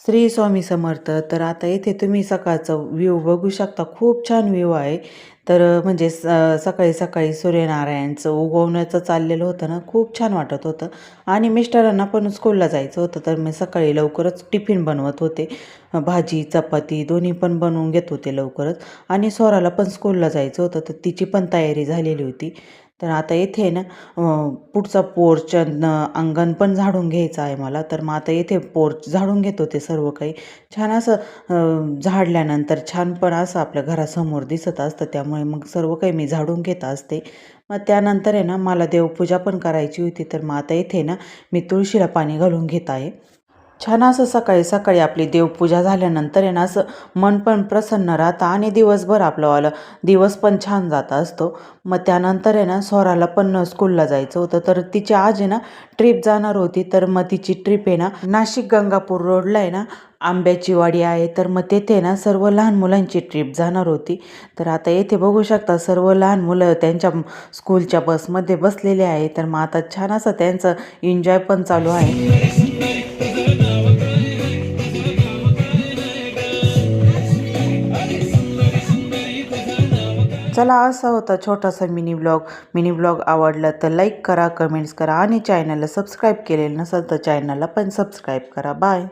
श्री स्वामी समर्थ. तर आता इथे तुम्ही सकाळचा व्ह्यू बघू शकता. खूप छान व्ह्यू आहे. तर म्हणजे सकाळी सकाळी सूर्यनारायणचं उगवण्याचं चाललेलं होतं ना, खूप छान वाटत होतं. आणि मिस्टरांना पण स्कूलला जायचं होतं, तर मी सकाळी लवकरच टिफिन बनवत होते. भाजी चपाती दोन्ही पण बनवून घेत होते लवकरच. आणि स्वराला पण स्कूलला जायचं होतं, तर तिची पण तयारी झालेली होती. तर आता इथे आहे ना, पुढचा पोर्च अंगण पण झाडून घ्यायचं आहे मला. तर मग आता इथे पोर्च झाडून घेत होते सर्व काही. छान असं झाडल्यानंतर छान पण असं आपल्या घरासमोर दिसत असतं, त्यामुळे मग सर्व काही मी झाडून घेत असते. मग त्यानंतर आहे ना, मला देवपूजा पण करायची होती. तर मग आता इथे ना, मी तुळशीला पाणी घालून घेत आहे. छान असं सकाळी सकाळी आपली देवपूजा झाल्यानंतर आहे ना, असं मन पण प्रसन्न राहतं आणि दिवसभर आपलंवालं दिवस पण छान जात असतो. मग त्यानंतर आहे ना, स्वराला पण स्कूलला जायचं होतं, तर तिची आज आहे ना ट्रिप जाणार होती. तर मग तिची ट्रिप आहे ना, नाशिक गंगापूर रोडला आहे ना, आंब्याची वाडी आहे. तर मग तेथे ना सर्व लहान मुलांची ट्रिप जाणार होती. तर आता येथे बघू शकता सर्व लहान मुलं त्यांच्या स्कूलच्या बसमध्ये बसलेले आहे. तर मग आता छान असं त्यांचं एन्जॉय पण चालू आहे. चला, असा होता छोटासा मिनी ब्लॉग. मिनी ब्लॉग आवडला तर लाईक करा, कमेंट्स करा आणि चॅनलला सबस्क्राईब केलेलं नसेल तर चॅनलला पण सबस्क्राईब करा. बाय.